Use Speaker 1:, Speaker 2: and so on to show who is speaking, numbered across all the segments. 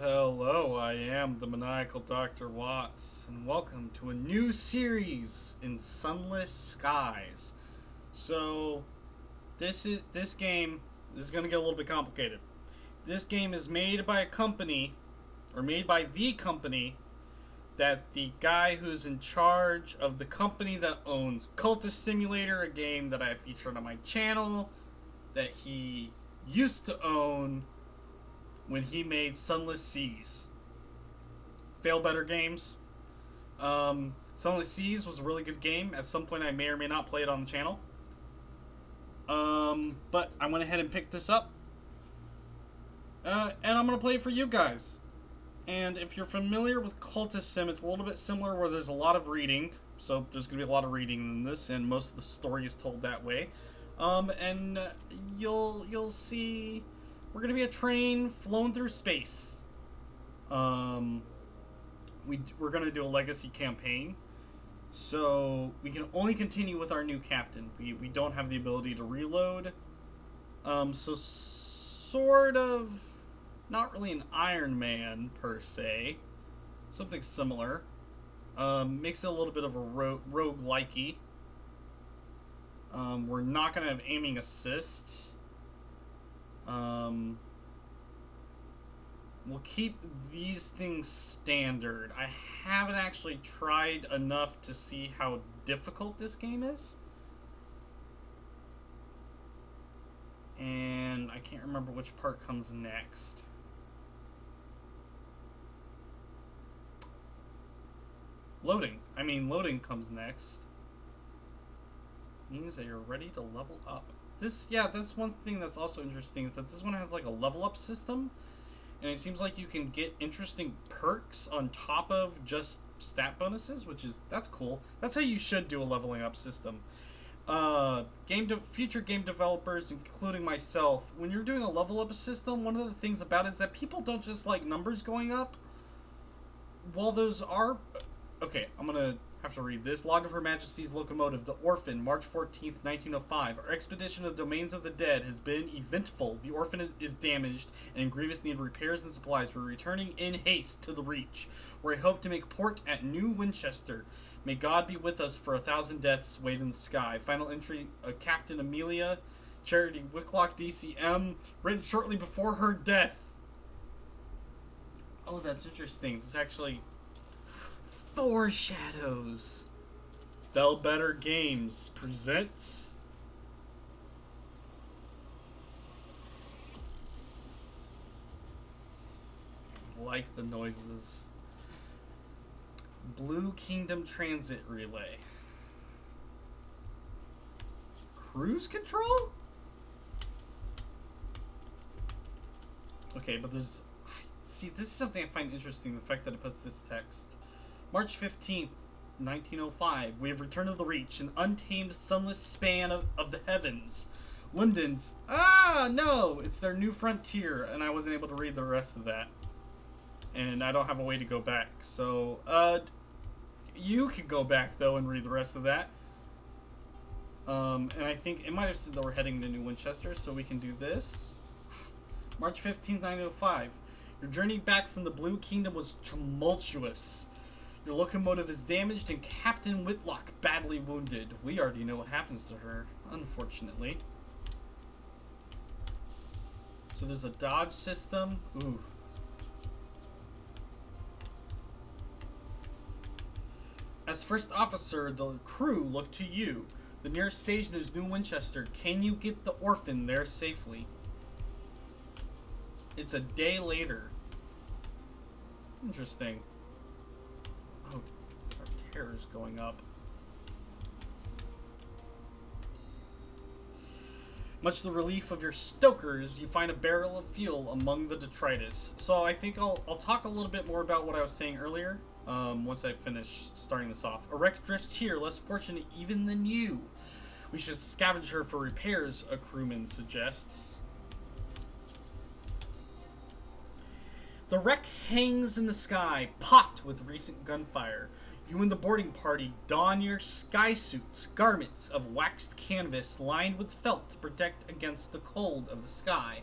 Speaker 1: Hello, I am the maniacal Dr. Watts, and welcome to a new series in Sunless Skies. So, this game is going to get a little bit complicated. This game is made by a company, or made by the company, that the guy who's in charge of the company that owns Cultist Simulator, a game that I featured on my channel, that he used to own when he made Sunless Seas. Fail Better Games. Sunless Seas was a really good game. At some point I may or may not play it on the channel. But I went ahead and picked this up. And I'm going to play it for you guys. And if you're familiar with Cultist Sim, it's a little bit similar where there's a lot of reading. So there's going to be a lot of reading in this, and most of the story is told that way. And you'll see... We're going to be a train flown through space. We're going to do a legacy campaign. So we can only continue with our new captain. We don't have the ability to reload. So sort of not really an Iron Man per se. Something similar. Makes it a little bit of a roguelike-y. We're not going to have aiming assist. We'll keep these things standard. I haven't actually tried enough to see how difficult this game is. And I can't remember which part comes next. Loading comes next. Means that you're ready to level up. That's one thing that's also interesting, is that this one has like a level up system, and it seems like you can get interesting perks on top of just stat bonuses, that's cool. That's how you should do a leveling up system. Future game developers, including myself, when you're doing a level up system, one of the things about it is that people don't just like numbers going up. While those are... Okay, I'm gonna have to read this. Log of Her Majesty's Locomotive, The Orphan, March 14th, 1905. Our expedition of the domains of the dead has been eventful. The Orphan is damaged and in grievous need of repairs and supplies. We're returning in haste to the Reach, where I hope to make port at New Winchester. May God be with us for 1,000 deaths wait in the sky. Final entry, Captain Amelia, Charity Wicklock, DCM, written shortly before her death. Oh, that's interesting. This actually... Foreshadows. Fail Better Games presents like the noises. Blue Kingdom Transit Relay. Cruise control? Okay, but there's... See, this is something I find interesting, the fact that it puts this text. March 15th, 1905. We have returned to the Reach, an untamed sunless span of the heavens. London's... no! It's their new frontier, and I wasn't able to read the rest of that. And I don't have a way to go back. So, you could go back, though, and read the rest of that. And I think it might have said that we're heading to New Winchester, so we can do this. March 15th, 1905. Your journey back from the Blue Kingdom was tumultuous. Your locomotive is damaged and Captain Whitlock badly wounded. We already know what happens to her, unfortunately. So there's a dodge system. Ooh. As first officer, the crew look to you. The nearest station is New Winchester. Can you get the Orphan there safely? It's a day later. Interesting. Oh, our terror's going up. Much to the relief of your stokers, you find a barrel of fuel among the detritus. So I think I'll talk a little bit more about what I was saying earlier, once I finish starting this off. A wreck drifts here, less fortunate even than you. We should scavenge her for repairs, a crewman suggests. The wreck hangs in the sky, pocked with recent gunfire. You and the boarding party don your sky suits, garments of waxed canvas lined with felt to protect against the cold of the sky.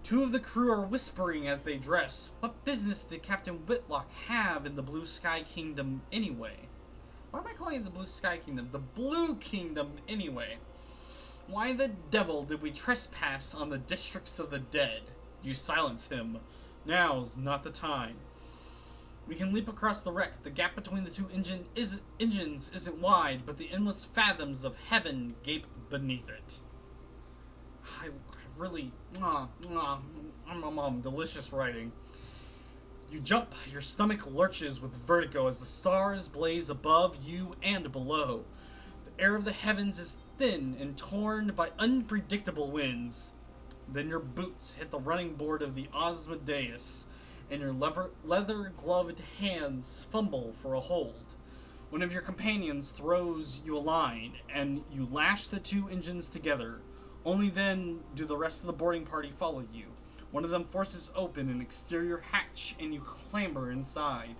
Speaker 1: Two of the crew are whispering as they dress. What business did Captain Whitlock have in the Blue Sky Kingdom anyway? Why am I calling it the Blue Sky Kingdom? The Blue Kingdom anyway. Why the devil did we trespass on the districts of the dead? You silence him. Now's not the time. We can leap across the wreck. The gap between the two engines isn't wide, but the endless fathoms of heaven gape beneath it. I really... delicious writing. You jump. Your stomach lurches with vertigo as the stars blaze above you and below. The air of the heavens is thin and torn by unpredictable winds. Then your boots hit the running board of the Osmodeus, and your leather-gloved hands fumble for a hold. One of your companions throws you a line, and you lash the two engines together. Only then do the rest of the boarding party follow you. One of them forces open an exterior hatch, and you clamber inside.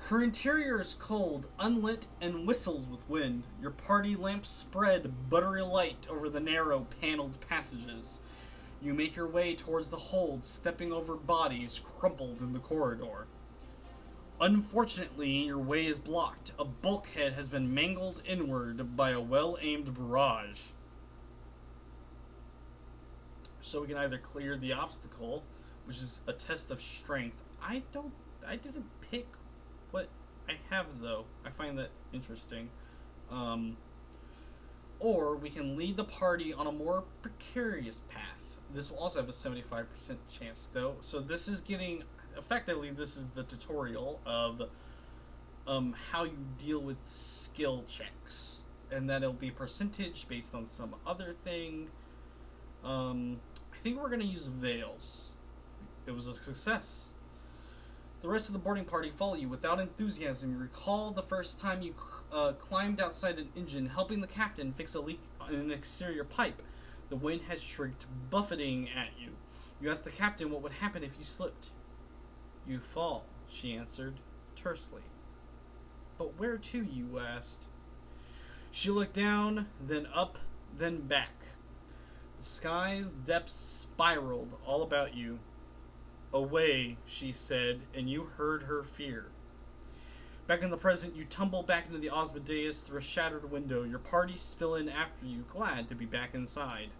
Speaker 1: Her interior is cold, unlit, and whistles with wind. Your party lamps spread buttery light over the narrow, paneled passages. You make your way towards the hold, stepping over bodies crumpled in the corridor. Unfortunately, your way is blocked. A bulkhead has been mangled inward by a well-aimed barrage. So we can either clear the obstacle, which is a test of strength. I didn't pick what I have, though. I find that interesting. Or we can lead the party on a more precarious path. This will also have a 75% chance, though. So this is getting... Effectively, this is the tutorial of how you deal with skill checks. And that it'll be percentage based on some other thing. I think we're going to use veils. It was a success. The rest of the boarding party follow you without enthusiasm. You recall the first time you climbed outside an engine, helping the captain fix a leak in an exterior pipe. The wind had shrieked, buffeting at you. You asked the captain what would happen if you slipped. You fall, she answered, tersely. But where to, you asked? She looked down, then up, then back. The sky's depths spiraled all about you. Away, she said, and you heard her fear. Back in the present, you tumble back into the Osmodeus through a shattered window. Your party spill in after you, glad to be back inside.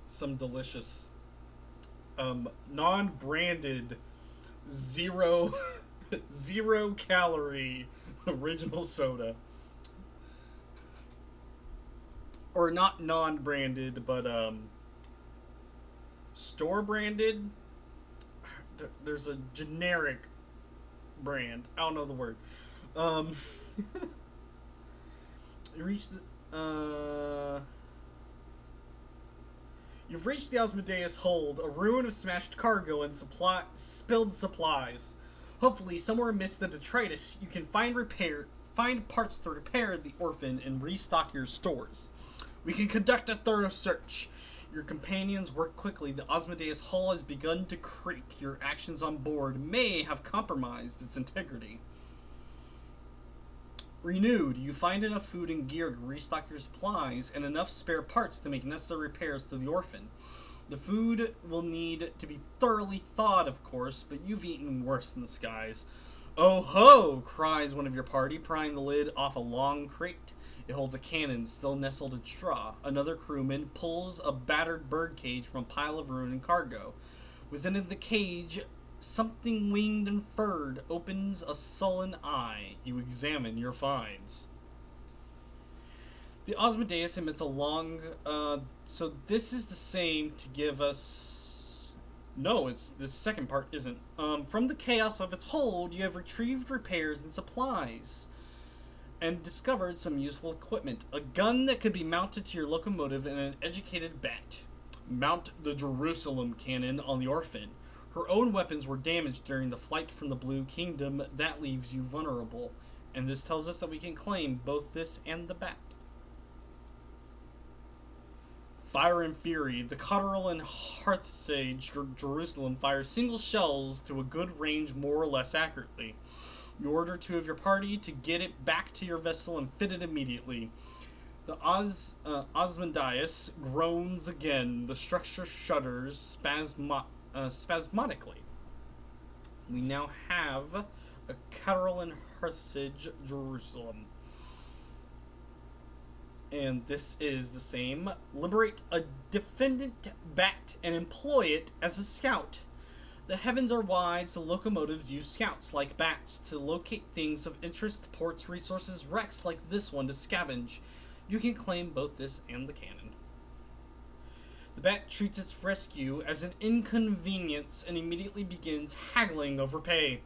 Speaker 1: Some delicious, non-branded, zero calorie original soda. Or not non-branded, but store-branded. There's a generic brand. I don't know the word. You reached the... You've reached the Osmodeus hold, a ruin of smashed cargo and spilled supplies. Hopefully, somewhere amidst the detritus, you can find parts to repair the Orphan and restock your stores. We can conduct a thorough search. Your companions work quickly. The Osmodeus hull has begun to creak. Your actions on board may have compromised its integrity. Renewed, you find enough food and gear to restock your supplies and enough spare parts to make necessary repairs to the Orphan. The food will need to be thoroughly thawed, of course, but you've eaten worse in the skies. Oh ho! Cries one of your party, prying the lid off a long crate. It holds a cannon still nestled in straw. Another crewman pulls a battered birdcage from a pile of ruined cargo. Within the cage, something winged and furred opens a sullen eye. You examine your finds. The Osmodeus emits a long... so this is the same to give us... No, this second part isn't. From the chaos of its hold, you have retrieved repairs and supplies. And discovered some useful equipment. A gun that could be mounted to your locomotive and an educated bat. Mount the Jerusalem cannon on the Orphan. Her own weapons were damaged during the flight from the Blue Kingdom. That leaves you vulnerable. And this tells us that we can claim both this and the bat. Fire and Fury. The Cotteril and Hearthsage Jerusalem fire single shells to a good range more or less accurately. You order 2 of your party to get it back to your vessel and fit it immediately. The Osmondius groans again. The structure shudders spasmodically. We now have a Carolyn Hersage, Jerusalem. And this is the same. Liberate a defendant bat and employ it as a scout. The heavens are wide, so locomotives use scouts like bats to locate things of interest, ports, resources, wrecks like this one to scavenge. You can claim both this and the cannon. The bat treats its rescue as an inconvenience and immediately begins haggling over pay.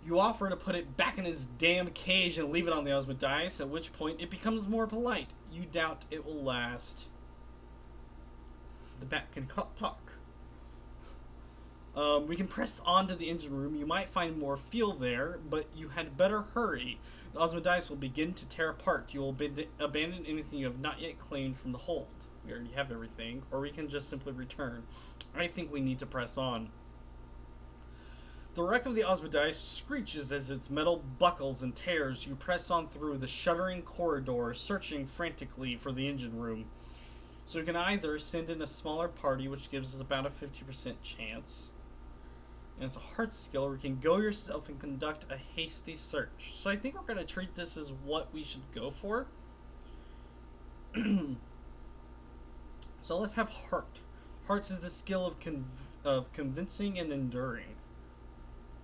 Speaker 1: You offer to put it back in his damn cage and leave it on the Osmondius, at which point it becomes more polite. You doubt it will last. The bat can talk. We can press on to the engine room. You might find more fuel there, but you had better hurry. The Osmondius will begin to tear apart. You will abandon anything you have not yet claimed from the hold. We already have everything, or we can just simply return. I think we need to press on. The wreck of the Osmondius screeches as its metal buckles and tears. You press on through the shuddering corridor, searching frantically for the engine room. So you can either send in a smaller party, which gives us about a 50% chance. And it's a hard skill, or you can go yourself and conduct a hasty search. So I think we're going to treat this as what we should go for. So let's have Heart. Hearts is the skill of convincing and enduring.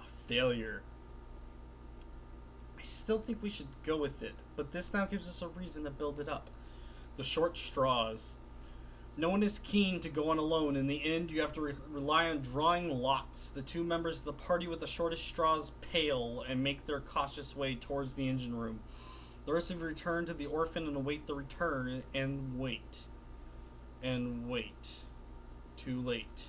Speaker 1: A failure. I still think we should go with it, but this now gives us a reason to build it up. The short straws. No one is keen to go on alone. In the end, you have to rely on drawing lots. The 2 members of the party with the shortest straws pale and make their cautious way towards the engine room. The rest of you return to the orphan and await the return, and wait. And wait. Too late.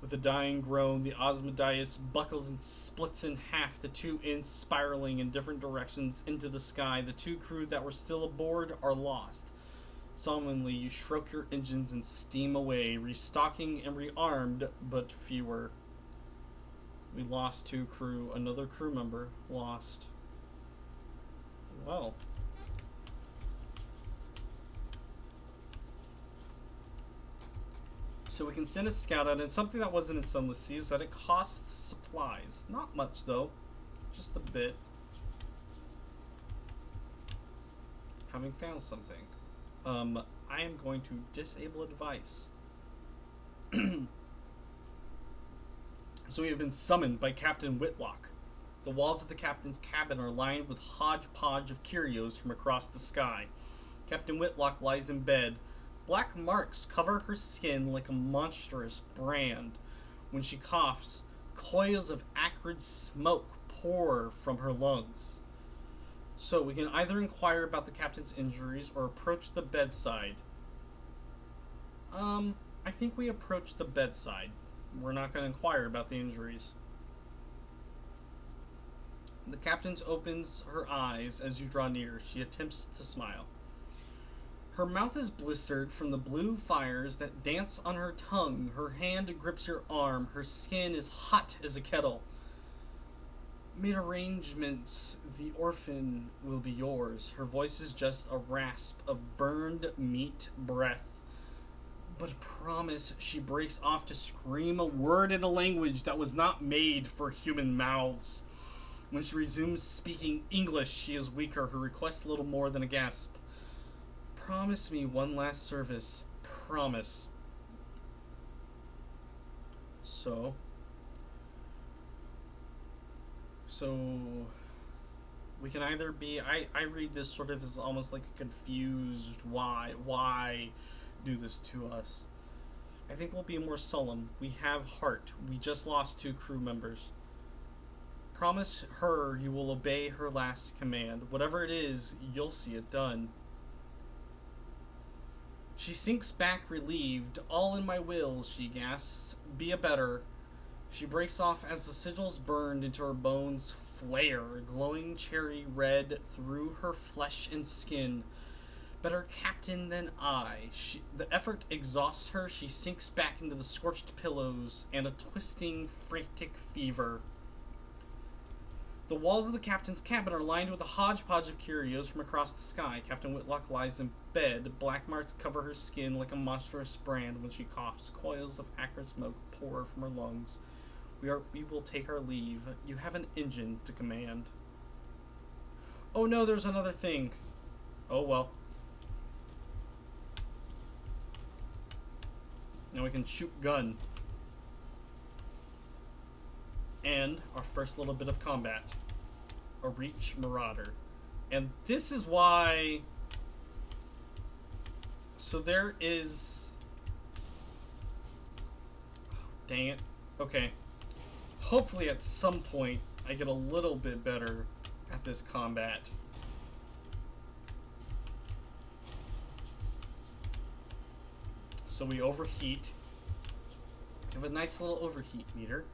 Speaker 1: With a dying groan, the Osmondius buckles and splits in half, the 2 ends spiraling in different directions into the sky. The 2 crew that were still aboard are lost. Solemnly, you stroke your engines and steam away, restocking and rearmed, but fewer. We lost 2 crew. Another crew member lost. Well. So we can send a scout out, and something that wasn't in Sunless Sea is that it costs supplies. Not much, though. Just a bit. Having found something. I am going to disable advice. So we have been summoned by Captain Whitlock. The walls of the captain's cabin are lined with hodgepodge of curios from across the sky. Captain Whitlock lies in bed. Black marks cover her skin like a monstrous brand. When she coughs, coils of acrid smoke pour from her lungs. So we can either inquire about the captain's injuries or approach the bedside. I think we approach the bedside. We're not going to inquire about the injuries. The captain opens her eyes as you draw near. She attempts to smile. Her mouth is blistered from the blue fires that dance on her tongue. Her hand grips your arm. Her skin is hot as a kettle. Made arrangements. The orphan will be yours. Her voice is just a rasp of burned meat breath. But promise. She breaks off to scream a word in a language that was not made for human mouths. When she resumes speaking English, she is weaker. Her request little more than a gasp. Promise me one last service. Promise. So we can either be, I read this sort of as almost like a confused why do this to us. I think we'll be more solemn. We have heart. We just lost 2 crew members. Promise her you will obey her last command. Whatever it is, you'll see it done. She sinks back relieved. All in my will, she gasps. Be a better. She breaks off as the sigils burned into her bones flare, glowing cherry red through her flesh and skin. Better captain than I. The effort exhausts her. She sinks back into the scorched pillows and a twisting, frantic fever. The walls of the captain's cabin are lined with a hodgepodge of curios from across the sky. Captain Whitlock lies in bed. Black marks cover her skin like a monstrous brand when she coughs. Coils of acrid smoke pour from her lungs. We will take our leave. You have an engine to command. Oh no, there's another thing. Oh well. Now we can shoot gun. And our first little bit of combat. A Reach Marauder. And this is why... So there is... Oh, dang it. Okay. Hopefully at some point I get a little bit better at this combat. So we overheat. We have a nice little overheat meter.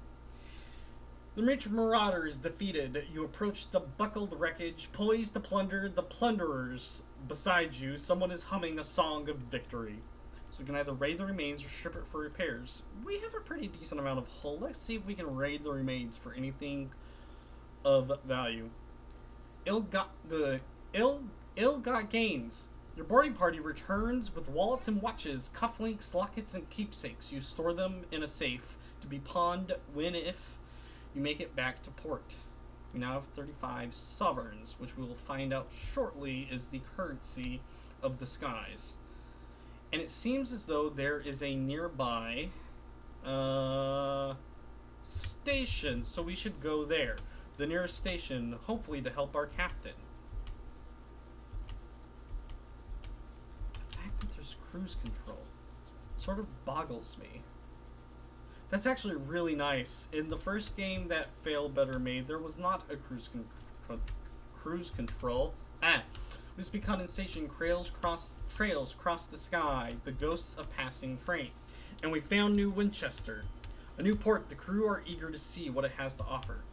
Speaker 1: The Reach Marauder is defeated. You approach the buckled wreckage, poised to plunder the plunderers. Beside you, someone is humming a song of victory. So we can either raid the remains or strip it for repairs. We have a pretty decent amount of hull. Let's see if we can raid the remains for anything of value. Ill-got gains. Your boarding party returns with wallets and watches, cufflinks, lockets, and keepsakes. You store them in a safe to be pawned when if you make it back to port. We now have 35 sovereigns, which we will find out shortly is the currency of the skies. And it seems as though there is a nearby station, so we should go there. The nearest station, hopefully to help our captain. The fact that there's cruise control sort of boggles me. That's actually really nice. In the first game that Failbetter made, there was not a cruise control. Wispy condensation trails cross the sky, the ghosts of passing trains. And we found New Winchester. A new port. The crew are eager to see what it has to offer.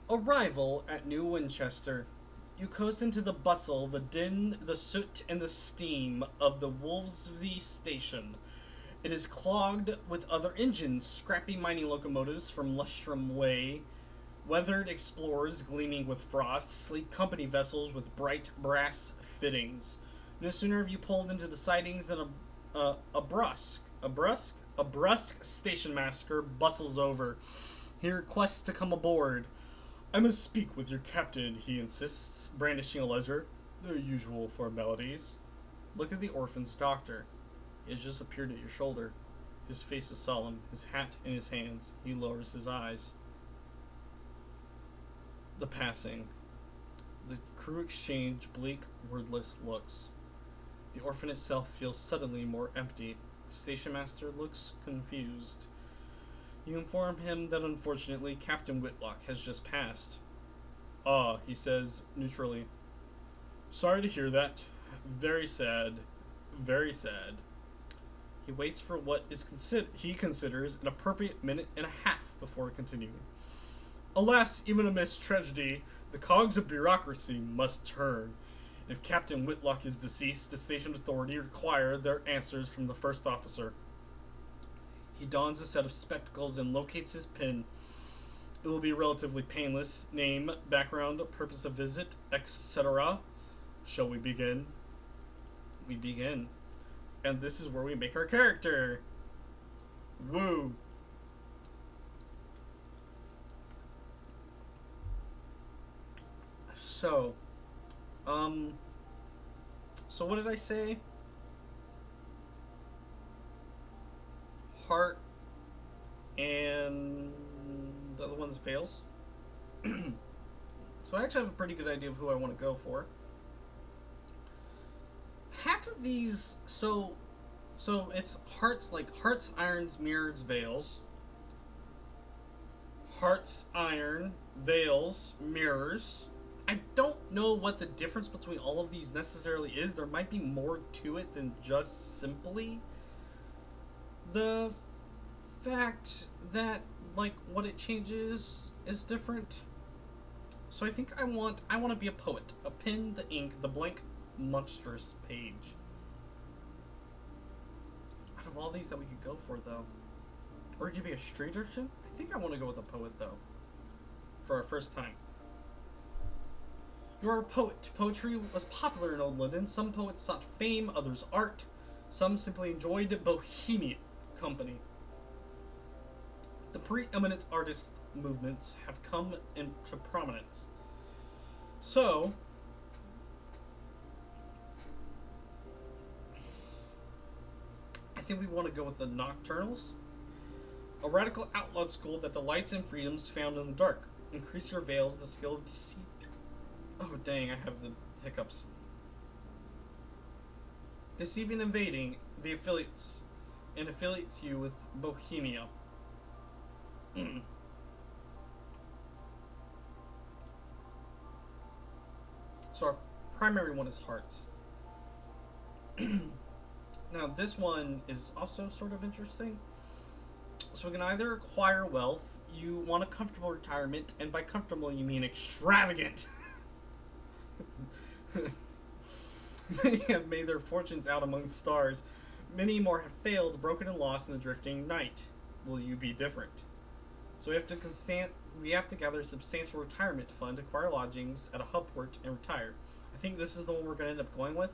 Speaker 1: Arrival at New Winchester. You coast into the bustle, the din, the soot, and the steam of the Wolvesey station. It is clogged with other engines, scrappy mining locomotives from Lustrum Way, weathered explorers gleaming with frost, sleek company vessels with bright brass fittings. No sooner have you pulled into the sidings than a brusque station master bustles over. He requests to come aboard. I must speak with your captain, he insists, brandishing a ledger. The usual formalities. Look at the orphan's doctor. He has just appeared at your shoulder. His face is solemn, his hat in his hands. He lowers his eyes. The passing. The crew exchange bleak, wordless looks. The orphan itself feels suddenly more empty. The station master looks confused. You inform him that unfortunately Captain Whitlock has just passed. Ah, he says neutrally. Sorry to hear that. Very sad. Very sad. He waits for what is he considers an appropriate minute and a half before continuing. Alas, even amidst tragedy, the cogs of bureaucracy must turn. If Captain Whitlock is deceased, the station authority require their answers from the first officer. He dons a set of spectacles and locates his pin. It will be relatively painless. Name, background, purpose of visit, etc. Shall we begin? We begin. And this is where we make our character. Woo. So what did I say? Heart and the other one's Veils. So I actually have a pretty good idea of who I want to go for. Half of these, so it's hearts, like hearts, irons, mirrors, veils. Hearts, iron, veils, mirrors. I don't know what the difference between all of these necessarily is. There might be more to it than just simply the fact that, like, what it changes is different. So I think I want to be a poet. A pen, the ink, the blank, monstrous page. of all these that we could go for, though. Or it could be a street urchin. I think I want to go with a poet, though. For our first time. You are a poet. Poetry was popular in Old London. Some poets sought fame, others art. Some simply enjoyed bohemian company. The preeminent artist movements have come into prominence. So, I think we want to go with the Nocturnals. A radical outlawed school that delights in freedoms found in the dark. Increase your veils, the skill of deceit. Oh, dang, I have the hiccups. Deceiving and invading the affiliates and affiliates you with Bohemia. So our primary one is hearts. Now this one is also sort of interesting. So we can either acquire wealth, you want a comfortable retirement, and by comfortable you mean extravagant. Many have made their fortunes out among stars. Many more have failed, broken and lost in the drifting night. Will you be different? So we have to gather a substantial retirement fund, acquire lodgings at a hub port, and retire. I think this is the one we're going to end up going with.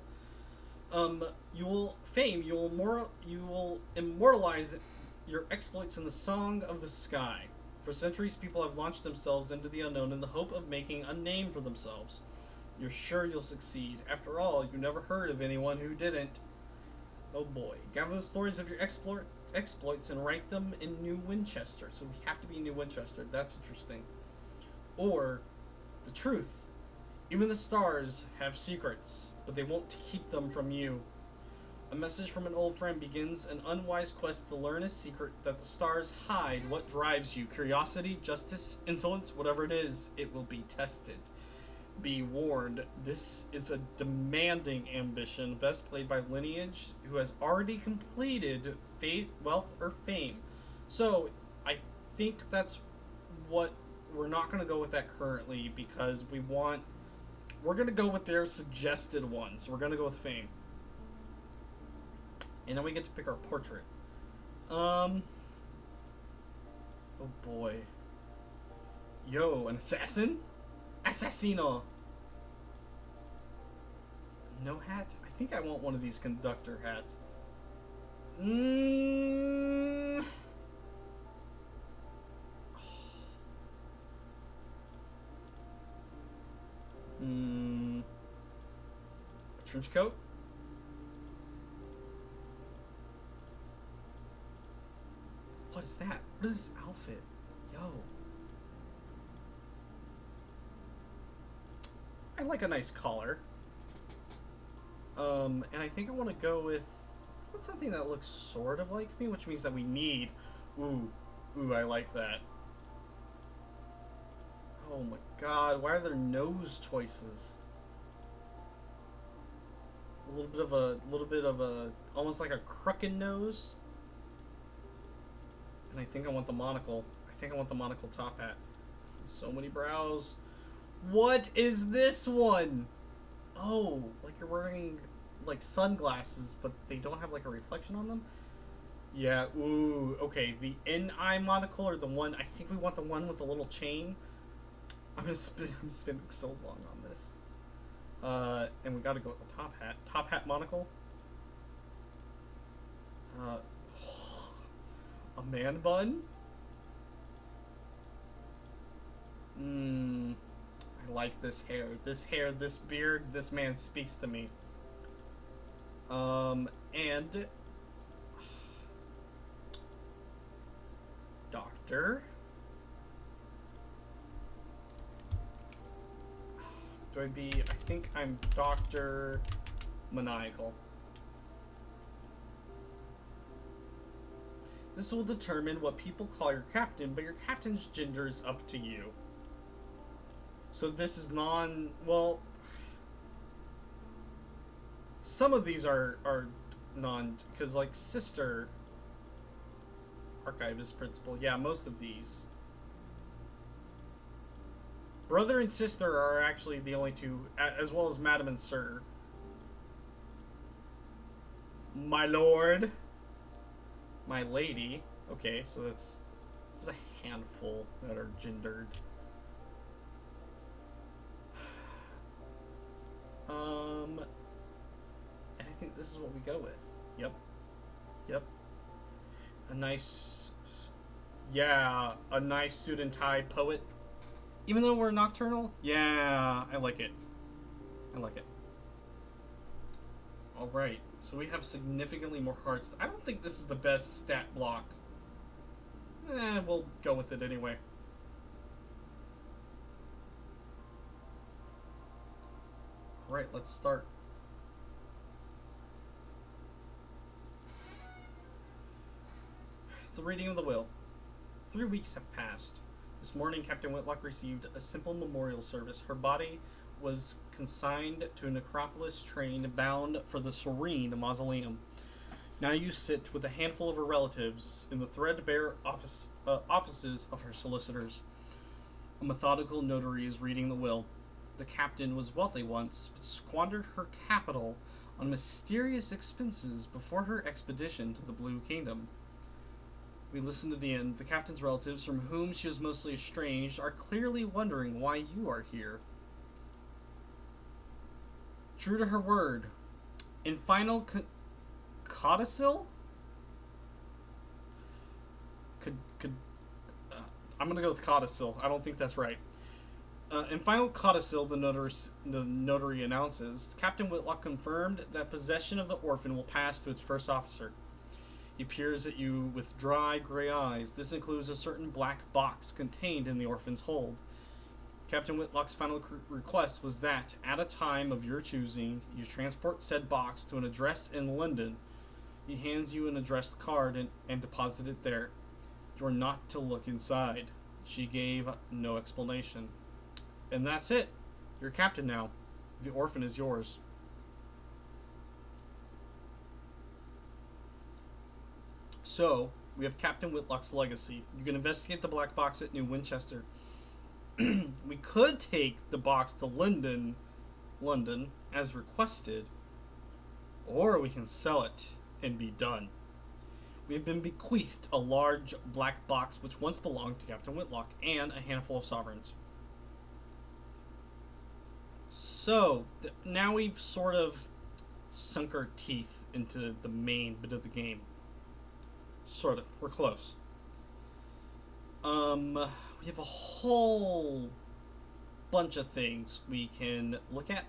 Speaker 1: You will immortalize your exploits in the song of the sky. For centuries, people have launched themselves into the unknown in the hope of making a name for themselves. You're sure you'll succeed. After all, you never heard of anyone who didn't. Oh boy. Gather the stories of your exploits and write them in New Winchester. So we have to be in New Winchester. That's interesting. Or, the truth. Even the stars have secrets, but they won't keep them from you. A message from an old friend begins an unwise quest to learn a secret that the stars hide. What drives you? Curiosity, justice, insolence, whatever it is, it will be tested. Be warned, this is a demanding ambition, best played by Lineage, who has already completed Wealth or Fame. So, I think that's what we're not going to go with that currently, because we're going to go with their suggested ones. We're going to go with Fame. And then we get to pick our portrait. Oh boy. Yo, an assassin? Assassino! No hat? I think I want one of these conductor hats. A trench coat? What is that? What is this outfit? Yo. I like a nice collar. And I think I want to go with something that looks sort of like me, which means that we need... Ooh, I like that. Oh my god, why are there nose choices? A little bit of a, almost like a crooked nose. And I think I want the monocle. I think I want the monocle top hat. So many brows. What is this one? Oh, like you're wearing like sunglasses, but they don't have like a reflection on them? Yeah, ooh, okay. The NI monocle or the one, I think we want the one with the little chain. I'm spending so long on this. And we gotta go with the top hat. Top hat monocle. A man bun? I like this hair. This hair, this beard, this man speaks to me. And... Doctor? Do I be... I think I'm Dr. Maniacal. This will determine what people call your captain, but your captain's gender is up to you. So this is well, some of these are non, because like sister, archivist, principal, yeah, most of these. Brother and sister are actually the only two, as well as madam and sir. My lord. My lady. Okay, so there's a handful that are gendered. And I think this is what we go with. Yep. Yep. A nice suit and tie poet. Even though we're nocturnal? Yeah, I like it. I like it. Alright, so we have significantly more hearts. I don't think this is the best stat block. We'll go with it anyway. Alright, let's start. The reading of the will. 3 weeks have passed. This morning, Captain Whitlock received a simple memorial service. Her body was consigned to a necropolis train bound for the serene mausoleum. Now you sit with a handful of her relatives in the threadbare offices of her solicitors. A methodical notary is reading the will. The captain was wealthy once, but squandered her capital on mysterious expenses before her expedition to the Blue Kingdom. We listen to the end. The captain's relatives, from whom she was mostly estranged, are clearly wondering why you are here. True to her word, in final codicil? I'm gonna go with codicil. I don't think that's right. In final codicil, the notary announces, Captain Whitlock confirmed that possession of the orphan will pass to its first officer. He peers at you with dry, gray eyes. This includes a certain black box contained in the orphan's hold. Captain Whitlock's final request was that, at a time of your choosing, you transport said box to an address in London. He hands you an addressed card and deposit it there. You are not to look inside. She gave no explanation. And that's it. You're captain now. The orphan is yours. So, we have Captain Whitlock's legacy. You can investigate the black box at New Winchester. We could take the box to London, as requested, or we can sell it and be done. We have been bequeathed a large black box which once belonged to Captain Whitlock and a handful of sovereigns. So, now we've sort of sunk our teeth into the main bit of the game. Sort of. We're close. We have a whole bunch of things we can look at.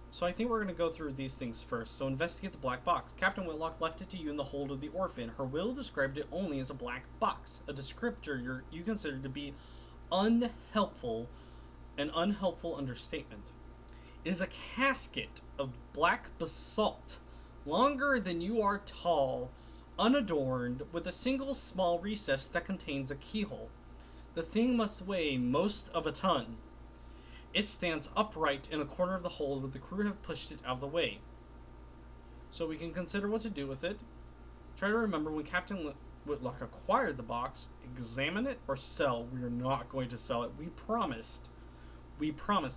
Speaker 1: So I think we're going to go through these things first. So investigate the black box. Captain Whitlock left it to you in the hold of the orphan. Her will described it only as a black box, a descriptor you consider to be unhelpful, an unhelpful understatement. It is a casket of black basalt, longer than you are tall, unadorned, with a single small recess that contains a keyhole. The thing must weigh most of a ton. It stands upright in a corner of the hold, but the crew have pushed it out of the way. So we can consider what to do with it. Try to remember when Captain Whitlock acquired the box, examine it or sell. We are not going to sell it. We promised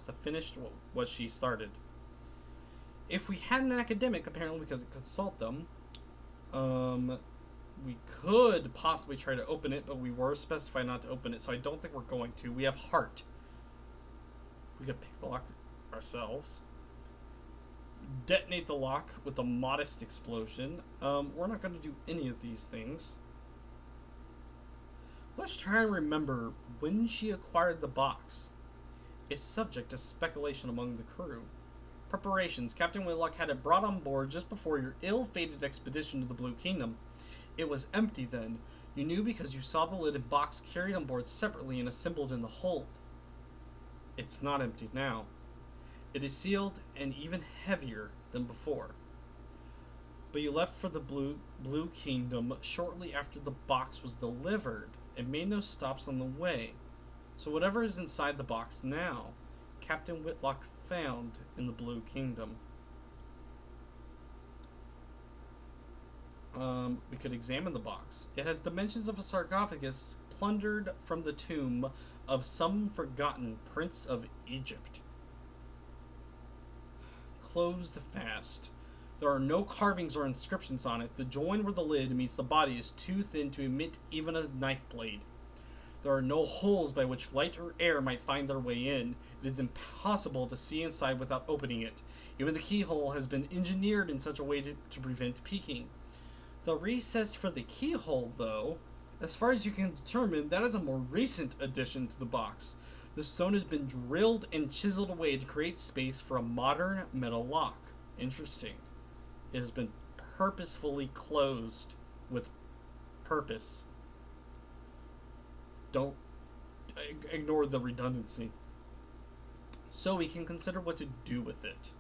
Speaker 1: to finish what she started. If we had an academic, apparently we could consult them. We could possibly try to open it, but we were specified not to open it, so I don't think we're going to. We have heart. We could pick the lock ourselves. Detonate the lock with a modest explosion. We're not going to do any of these things. Let's try and remember when she acquired the box. It's subject to speculation among the crew. Preparations. Captain Whitlock had it brought on board just before your ill-fated expedition to the Blue Kingdom. It was empty then. You knew because you saw the lid and box carried on board separately and assembled in the hold. It's not empty now. It is sealed and even heavier than before. But you left for the Blue Kingdom shortly after the box was delivered and made no stops on the way. So whatever is inside the box now, Captain Whitlock found in the Blue Kingdom. We could examine the box. It has dimensions of a sarcophagus plundered from the tomb of some forgotten prince of Egypt. closed fast. There are no carvings or inscriptions on it. The joint where the lid meets the body is too thin to emit even a knife blade. There are no holes by which light or air might find their way in. It is impossible to see inside without opening it. Even the keyhole has been engineered in such a way to prevent peeking. The recess for the keyhole, though, as far as you can determine, that is a more recent addition to the box. The stone has been drilled and chiseled away to create space for a modern metal lock. Interesting. It has been purposefully closed with purpose. Don't ignore the redundancy. So we can consider what to do with it.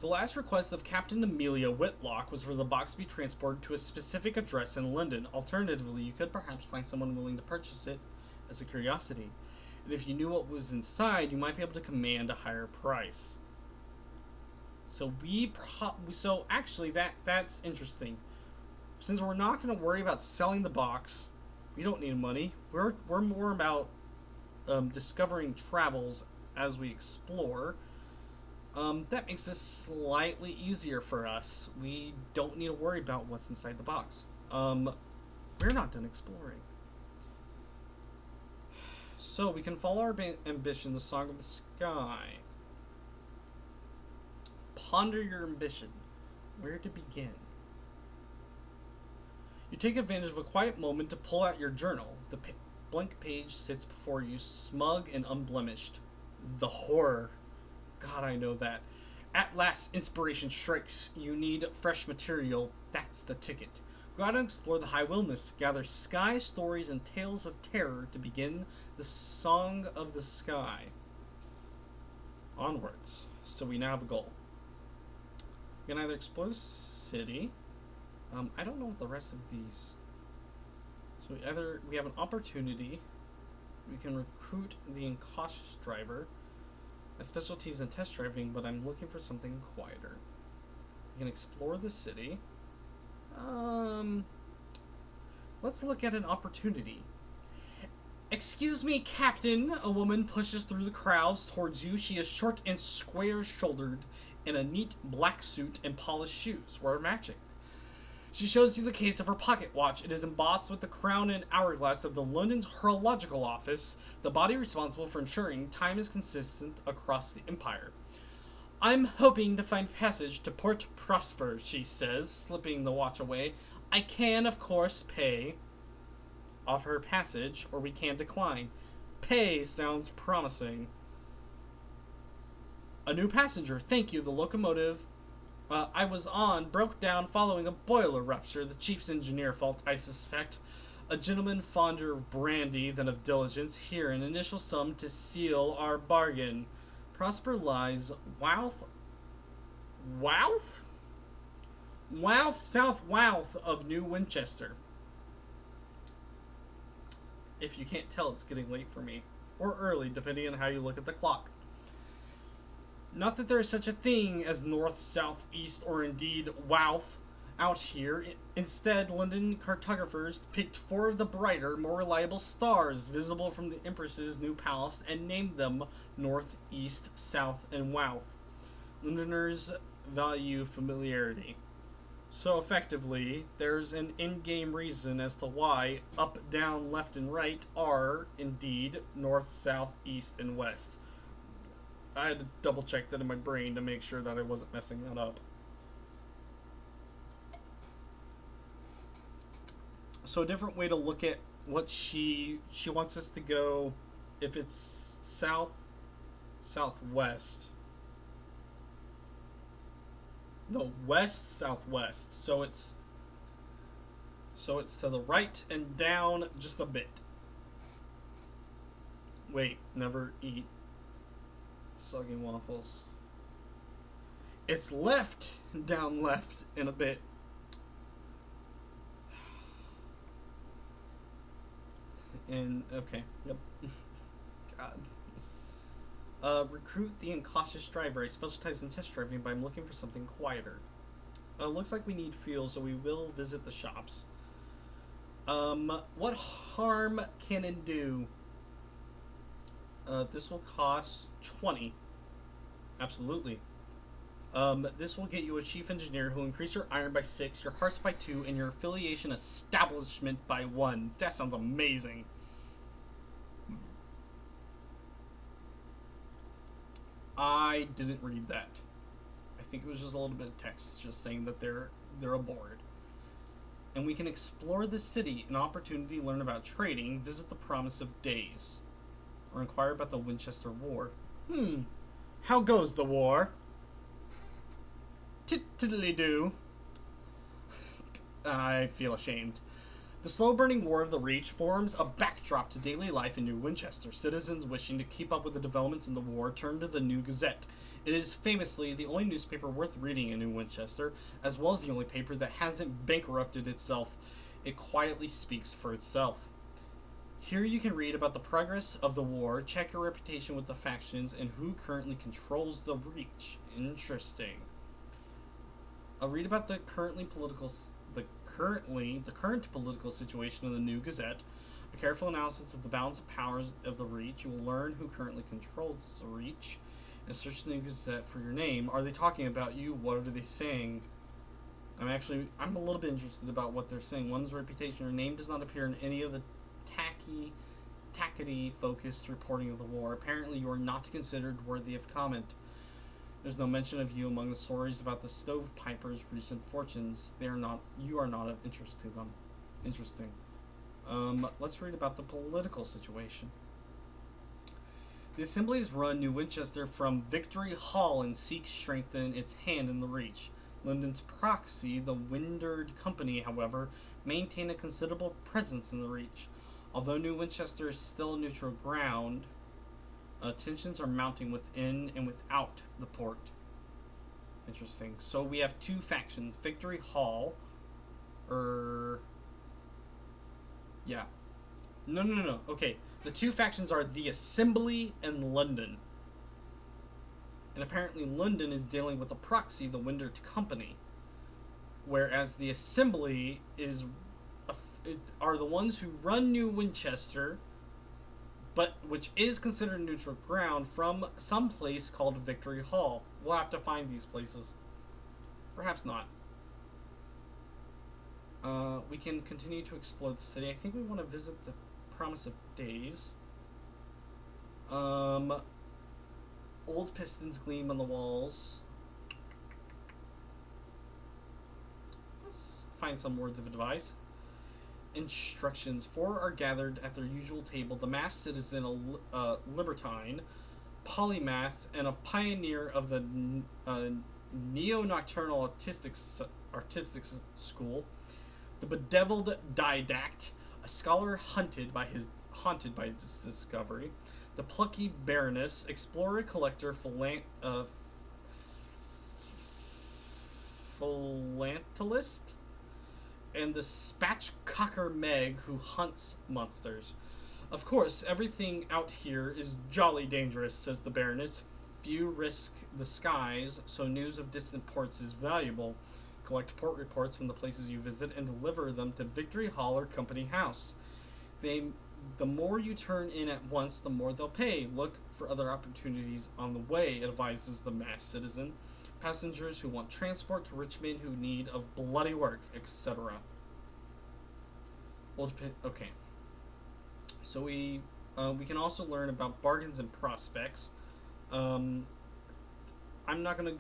Speaker 1: The last request of Captain Amelia Whitlock was for the box to be transported to a specific address in London. Alternatively, you could perhaps find someone willing to purchase it as a curiosity. And if you knew what was inside, you might be able to command a higher price. So actually that's interesting. Since we're not going to worry about selling the box, we don't need money. We're more about discovering travels as we explore. That makes this slightly easier for us. We don't need to worry about what's inside the box. We're not done exploring. So we can follow our ambition, the Song of the Sky. Ponder your ambition. Where to begin? You take advantage of a quiet moment to pull out your journal. The blank page sits before you, smug and unblemished. The horror. God, I know that. At last, inspiration strikes. You need fresh material. That's the ticket. Go out and explore the high wilderness. Gather sky stories and tales of terror to begin the Song of the Sky. Onwards. So we now have a goal. We can either explore the city. I don't know what the rest of these. So we have an opportunity. We can recruit the incautious driver. My specialty is in test driving, but I'm looking for something quieter. We can explore the city. Let's look at an opportunity. Excuse me, Captain. A woman pushes through the crowds towards you. She is short and square-shouldered in a neat black suit and polished shoes. We're matching. She shows you the case of her pocket watch. It is embossed with the crown and hourglass of the London's Horological Office, the body responsible for ensuring time is consistent across the empire. I'm hoping to find passage to Port Prosper, she says, slipping the watch away. I can, of course, pay. Offer her passage, or we can decline. Pay sounds promising. A new passenger. Thank you. The locomotive I was on broke down following a boiler rupture. The chief's engineer fault, I suspect. A gentleman fonder of brandy than of diligence. Here, an initial sum to seal our bargain. Prosper lies south of New Winchester. If you can't tell, it's getting late for me. Or early, depending on how you look at the clock. Not that there is such a thing as north, south, east, or indeed Wouth out here. Instead, London cartographers picked 4 of the brighter, more reliable stars visible from the Empress's new palace and named them north, east, south, and Wouth. Londoners value familiarity. So effectively, there's an in-game reason as to why up, down, left, and right are indeed north, south, east, and west. I had to double check that in my brain to make sure that I wasn't messing that up. So a different way to look at what she wants us to go, if it's southwest. No, west southwest. So it's to the right and down just a bit. Wait, never eat soggy waffles. It's left, down left in a bit. And, okay, yep. God. Recruit the incautious driver. I specialize in test driving, but I'm looking for something quieter. Looks like we need fuel, so we will visit the shops. What harm can it do? This will cost 20. Absolutely. This will get you a chief engineer who will increase your iron by 6, your hearts by 2, and your affiliation establishment by 1. That sounds amazing. I didn't read that. I think it was just a little bit of text just saying that they're aboard. And we can explore the city, an opportunity to learn about trading, visit the Promise of Days, or inquire about the Winchester War. How goes the war? Tiddly-doo. I feel ashamed. The slow-burning War of the Reach forms a backdrop to daily life in New Winchester. Citizens wishing to keep up with the developments in the war turn to the New Gazette. It is famously the only newspaper worth reading in New Winchester, as well as the only paper that hasn't bankrupted itself. It quietly speaks for itself. Here you can read about the progress of the war, check your reputation with the factions, and who currently controls the Reach. Interesting. I'll read about the current political situation of the New Gazette. A careful analysis of the balance of powers of the Reach. You will learn who currently controls the Reach. And search the New Gazette for your name. Are they talking about you? What are they saying? I'm a little bit interested about what they're saying. One's reputation. Your name does not appear in any of the tackety-focused reporting of the war. Apparently, you are not considered worthy of comment. There's no mention of you among the stories about the Stovepipers' recent fortunes. You are not of interest to them. Interesting. Let's read about the political situation. The Assemblies run New Winchester from Victory Hall and seek to strengthen its hand in the Reach. London's proxy, the Wyndard Company, however, maintain a considerable presence in the Reach. Although New Winchester is still neutral ground, tensions are mounting within and without the port. Interesting. So we have two factions. Victory Hall. Yeah. No. Okay. The two factions are the Assembly and London. And apparently London is dealing with a proxy, the Wyndard Company. Whereas the Assembly are the ones who run New Winchester, but which is considered neutral ground from some place called Victory Hall. We'll have to find these places. Perhaps not. We can continue to explore the city. I think we want to visit the Promise of Days. Old pistons gleam on the walls. Let's find some words of advice. Instructions. 4 are gathered at their usual table. The masked citizen, a libertine, polymath, and a pioneer of the neo-nocturnal artistic school. The bedeviled didact, a scholar haunted by his discovery. The plucky baroness, explorer, collector, philantelist, and the spatchcocker Meg who hunts monsters. Of course, everything out here is jolly dangerous, says the Baroness. Few risk the skies, so news of distant ports is valuable. Collect port reports from the places you visit and deliver them to Victory Hall or Company House. The more you turn in at once, the more they'll pay. Look for other opportunities on the way, advises the masked citizen. Passengers who want transport to Richmond who need of bloody work, etc. Okay. So we can also learn about bargains and prospects. I'm not gonna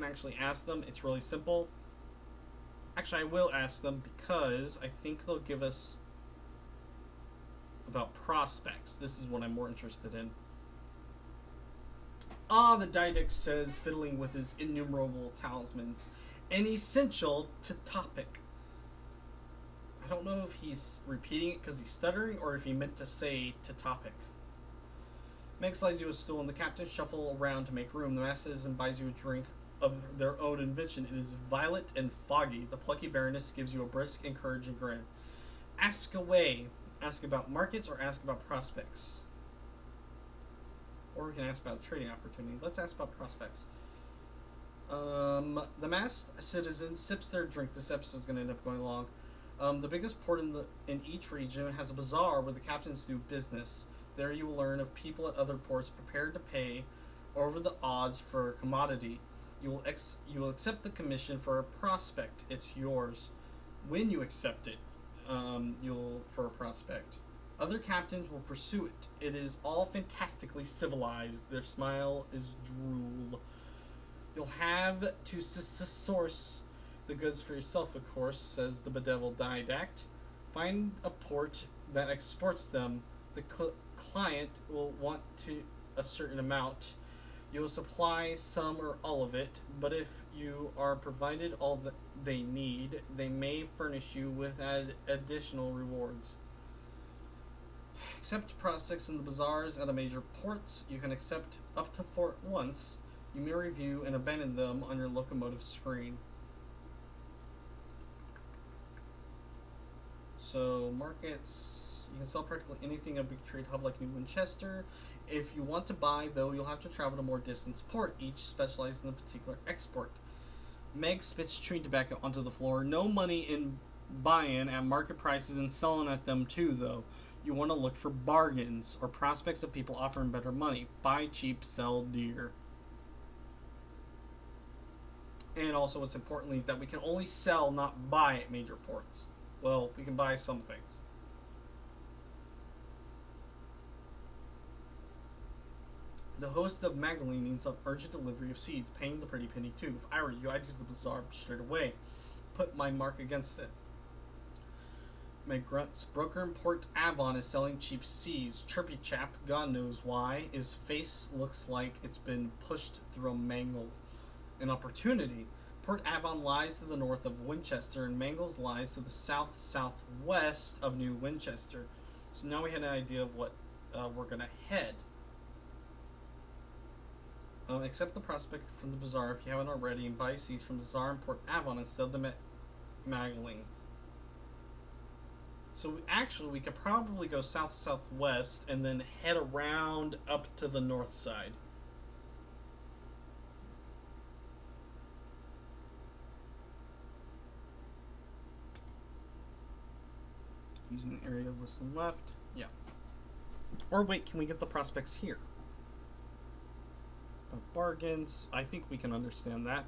Speaker 1: actually ask them. It's really simple. Actually, I will ask them because I think they'll give us about prospects. This is what I'm more interested in. The didact says, fiddling with his innumerable talismans, an essential to topic. I don't know if he's repeating it because he's stuttering or if he meant to say to topic. Meg slides you a stool and the captain shuffle around to make room. The masked citizen buys you a drink of their own invention. It is violet and foggy. The plucky baroness gives you a brisk, encouraging grin. Ask away. Ask about markets or ask about prospects. Or we can ask about a trading opportunity. Let's ask about prospects. The masked citizen sips their drink. This episode's going to end up going long. The biggest port in each region has a bazaar where the captains do business. There you will learn of people at other ports prepared to pay over the odds for a commodity. You will accept the commission for a prospect. It's yours. When you accept it, you'll for a prospect. Other captains will pursue it. It is all fantastically civilized. Their smile is drool. You'll have to source the goods for yourself, of course, says the bedeviled didact. Find a port that exports them. The client will want to a certain amount. You will supply some or all of it, but if you are provided all that they need, they may furnish you with additional rewards. Accept prospects in the bazaars at a major ports. You can accept up to 4 at once. You may review and abandon them on your locomotive screen. So, markets. You can sell practically anything at a big trade hub like New Winchester. If you want to buy, though, you'll have to travel to a more distant port, each specialized in a particular export. Meg spits chewing tobacco onto the floor. No money in buying at market prices and selling at them, too, though. You want to look for bargains or prospects of people offering better money. Buy cheap, sell dear. And also, what's important is that we can only sell, not buy at major ports. Well, we can buy some things. The host of Magdalene needs an urgent delivery of seeds, paying the pretty penny too. If I were you, I'd go to the bazaar straight away. Put my mark against it. Meg grunts. Broker in Port Avon is selling cheap seeds. Chirpy chap, God knows why. His face looks like it's been pushed through a mangle. An opportunity. Port Avon lies to the north of Winchester, and Mangles lies to the south-southwest of New Winchester. So now we had an idea of what we're going to head. Accept the prospect from the bazaar if you haven't already, and buy seeds from the bazaar in Port Avon instead of the Magdalenes. So actually, we could probably go south-southwest and then head around up to the north side. Using the area listen left. Yeah. Or wait, can we get the prospects here? Bargains. I think we can understand that.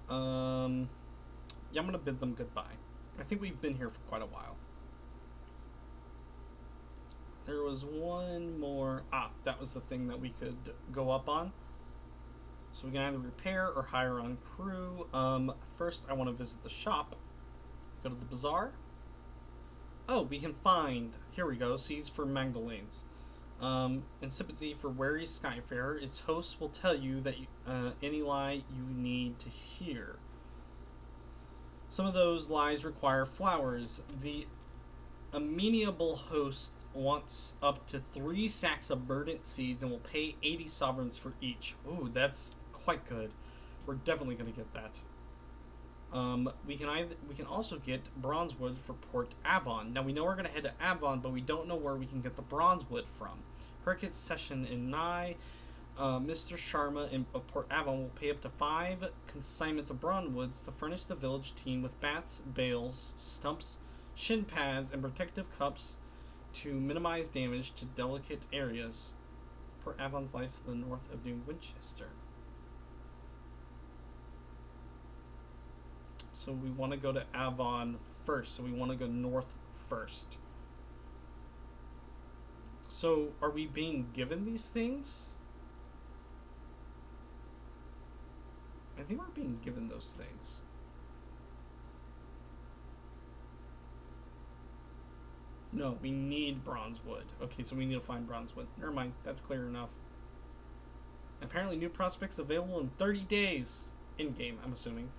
Speaker 1: Yeah, I'm gonna bid them goodbye. I think we've been here for quite a while. There was one more. That was the thing that we could go up on. So we can either repair or hire on crew. First, I want to visit the shop. Go to the bazaar. Oh, we can find. Here we go. Seeds for Magdalenes. In sympathy for wary Skyfarer, its host will tell you that any lie you need to hear. Some of those lies require flowers. The amenable host wants up to 3 sacks of verdant seeds and will pay 80 sovereigns for each. Ooh, that's quite good. We're definitely going to get that. We can also get bronze wood for Port Avon. Now we know we're going to head to Avon, but we don't know where we can get the bronze wood from. Cricket session in Nye. Mr. Sharma of Port Avon will pay up to 5 consignments of bronze woods to furnish the village team with bats, bales, stumps, shin pads, and protective cups to minimize damage to delicate areas. Port Avon lies to the north of New Winchester. So we want to go to Avon first. So we want to go north first. So are we being given these things? I think we're being given those things. No, we need bronze wood. Okay, so we need to find bronze wood. Never mind, that's clear enough. Apparently new prospects available in 30 days. In-game, I'm assuming.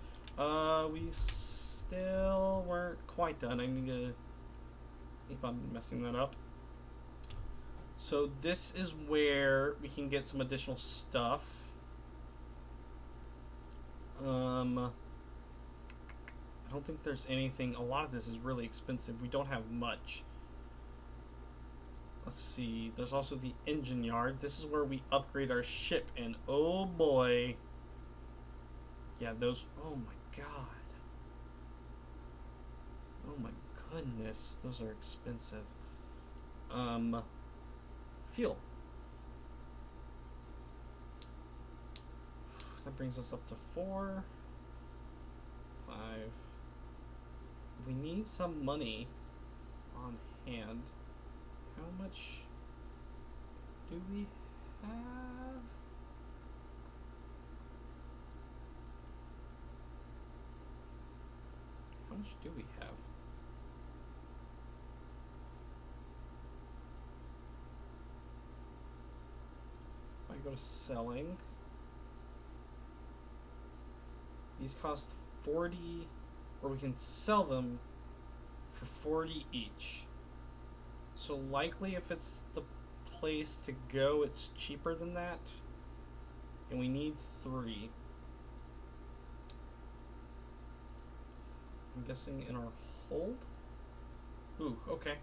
Speaker 1: We still weren't quite done. I need to keep on messing that up. So this is where we can get some additional stuff. I don't think there's anything. A lot of this is really expensive. We don't have much. Let's see. There's also the engine yard. This is where we upgrade our ship. And oh boy. Yeah, those. Oh my god. Oh my goodness. Those are expensive. Fuel. That brings us up to 4, 5. We need some money on hand. How much do we have? How much do we have? If I go to selling, these cost 40, or we can sell them for 40 each. So likely if it's the place to go, it's cheaper than that. And we need 3. I'm guessing in our hold. Ooh, okay.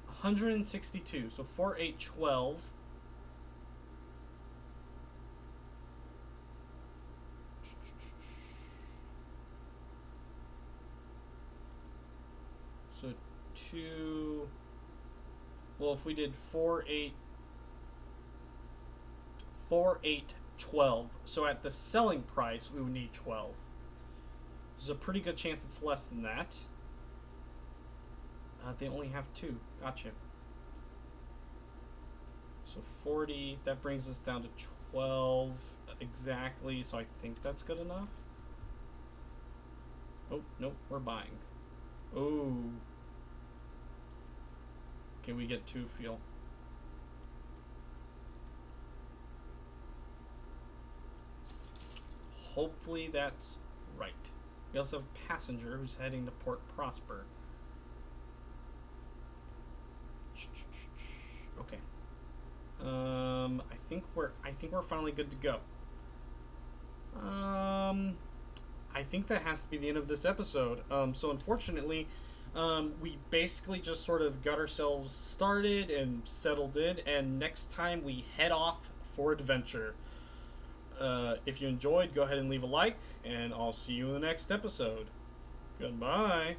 Speaker 1: 162. So 4, 8, 12. So 2. Well, if we did 4, 8, 12. So at the selling price, we would need 12. There's a pretty good chance it's less than that. They only have 2. Gotcha. So 40, that brings us down to 12 exactly. So I think that's good enough. Oh, nope, we're buying. Oh. Okay, we get 2 fuel. Hopefully that's right. We also have a passenger who's heading to Port Prosper. Okay. I think we're finally good to go. I think that has to be the end of this episode. So unfortunately, we basically just sort of got ourselves started and settled in, and next time we head off for adventure. If you enjoyed, go ahead and leave a like, and I'll see you in the next episode. Goodbye.